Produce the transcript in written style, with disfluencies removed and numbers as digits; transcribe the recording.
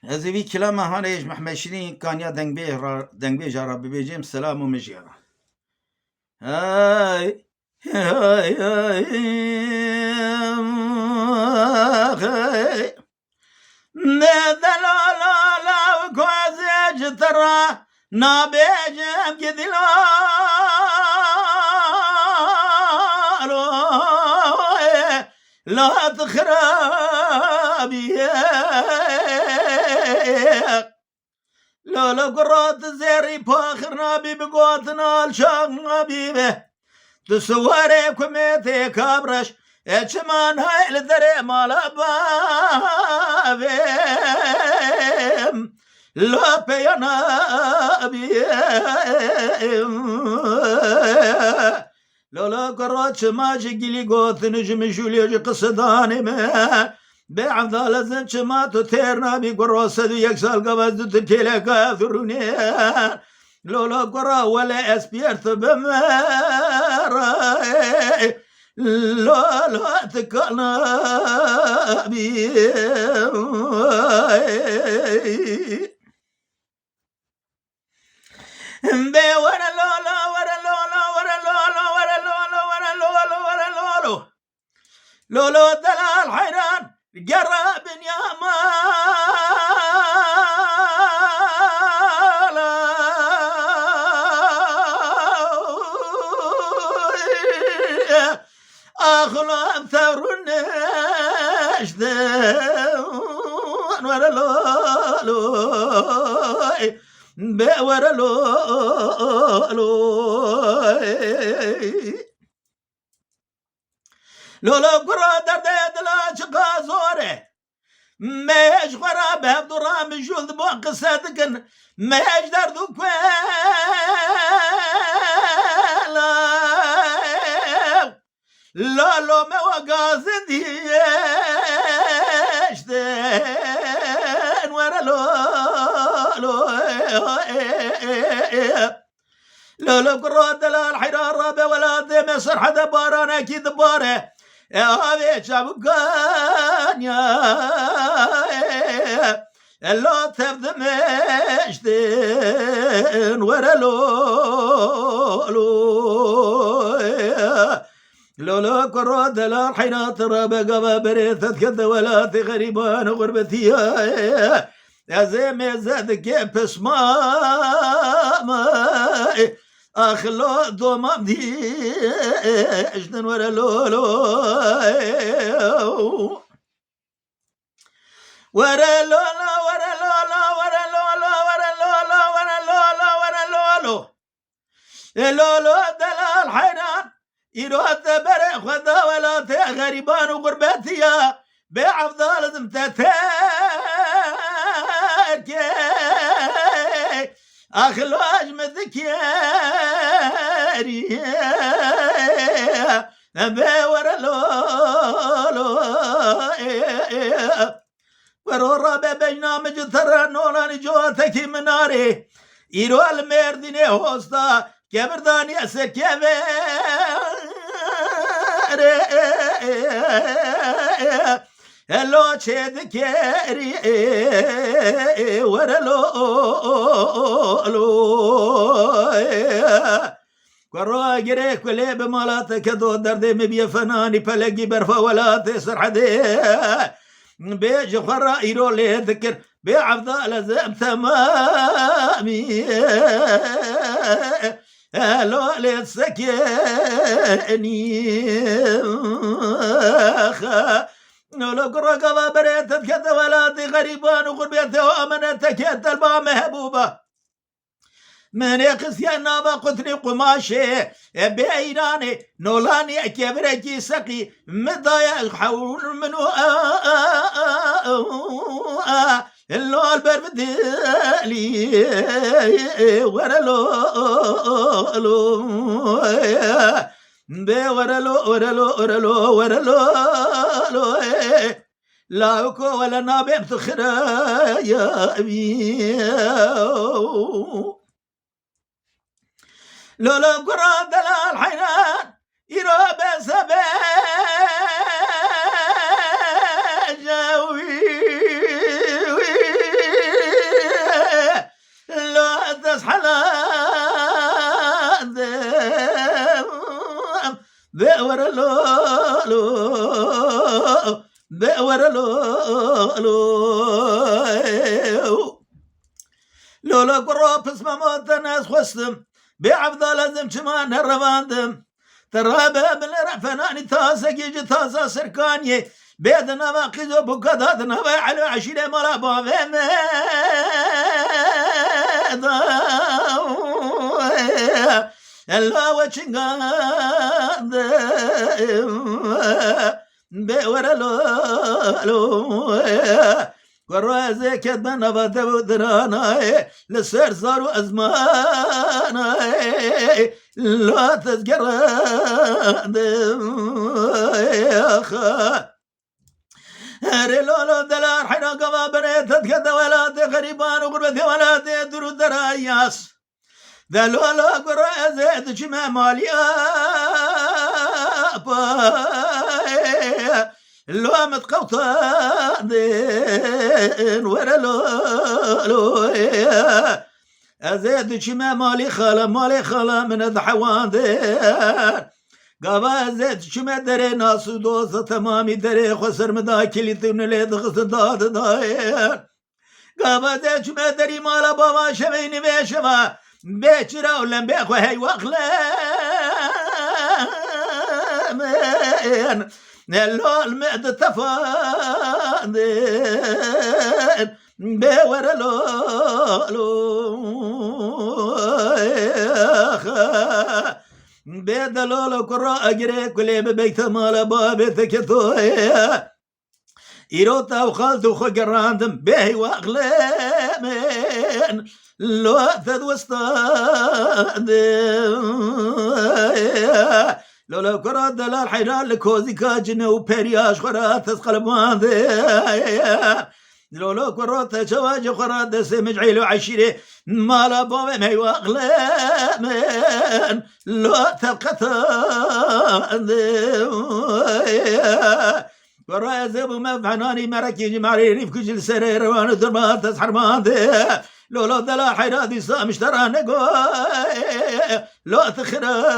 هذه في كلامه هنا يجمع ماشيين كان يا دنگ بيجا ربي بيجيم سلام ومجيرة هاي هاي هاي ماذا لا وكوزج ترى نابيجم كذلو لا تخربي لا قرات زيري باخرنا بقوتنا الشام بيبه تسواري كميتي كابرش اتشمان هاي الذري مالا بابيم لا بيانا بيم لا قرات شماجي قلي قوت نجم جوليو قصداني ما بعد لازم شماتو تيرنا بقروسة يكسال قبض تلك كافروني لولا قرا ولا اسبيرت بمرا لا تكنا بي ورا لولا ورا لولا ورا لولا ورا لولا ورا لولا ورا لولو لولو دلال حيران قرب يا مالا أخلام ثور النشدان ورا لولو ورا لولو لولا قرا درداد لا شقا زوره ماش قرا بهبدو رام جلد بوق صدقن ماش دردو كوالا لا ما وقازن ديشتن ورا لولا قرا دلال حرار رابع ولا دم صرح دباران اكيد باره هذه شبكان يا لا تبدأ مشتين ورا لولا قرا دلال حين ترى بقى بريثة كذا ولا غريبان غربتي يا زي ما زاد كيف اسماء أخلو دومام ديشتن ورا لولو ورا لولا ورا لولا ورا لولا ورا لولا ورا لولا ورا لولو لولو دلال حيران يروح بري خذا ولا غريبان وغربتيا بعفضال زمتتك أخلاج مذكيري ورا لولو ورورا ببجنامج ترى نولاني جوتك مناري إيرو المرديني هوستا كبرداني أسكبر هلو تشيد كيري ورا لولو قرا قري كلي بمالاتك دو درد مبي فناني بلقي برفا ولا تسر حدي بيج خرا يرو لي ذكر بعفض لزم تمامي هلو لي سكني لو قرا قضا بريتت كذا ولادي غريبان وغربيته وامنتك يا البا محبوبه من يقسيان نابا قتني قماشي بيراني نولاني كبرجي سقي مضايا حول منو اللو البربدلي ورا لو ورا لو لا وكو ولا نابي بتخرا يا أبي لولا قرا دلال حيران يروب سباجاوي بأور لولو بأور لولا قراب اسمه موت الناس خستم بعبد لازم كمان الرواندم ترابه بالرع فناني تاسا جيجي تاسا سركاني بيدنا ما قيدو بقدادنا على عشيرة ملا بابهم الله وشنقاد بورا لولو ورازي كدنا بدو درانا لسر صاروا أزمانا لا تذكران رلولو دلار حين قضى بريتت كذا ولا غريبان وغربتي ولا درو دراياس دلولو قرأ زيد جمع ماليا لو متقوطان ورلولو زيد جمع مالي خلا من الحوان قابا زيد شما دري ناسو دوسة تمامي دري خسر مدا كليتون ليد خصداد داير قابا زيد شما دري مالا بابا شميني بيشما بيشرا ولن بيخو هاي واخلامين نلو المعد تفاندين بيور لولو بيدلولو كرا أجري كلي ببيت مال بابتك تويا إيروتا وخالتو خقراندم بيهي واغلامين لو ثد وستاندم لولو كرا دلال حيران لكوزي كاجنة وبرياش خرا تسقل باندم لولو كروتا شواج خرا دسي مجعيلو عشيري مالا بابا مي واغلامين لو تبقتان ورا زبو مفعناني مركي جماري ريف كجل سرير وانا دربات تسحر ماندي لولو دلا حيرادي سامش ترى نقوي لو تخرابي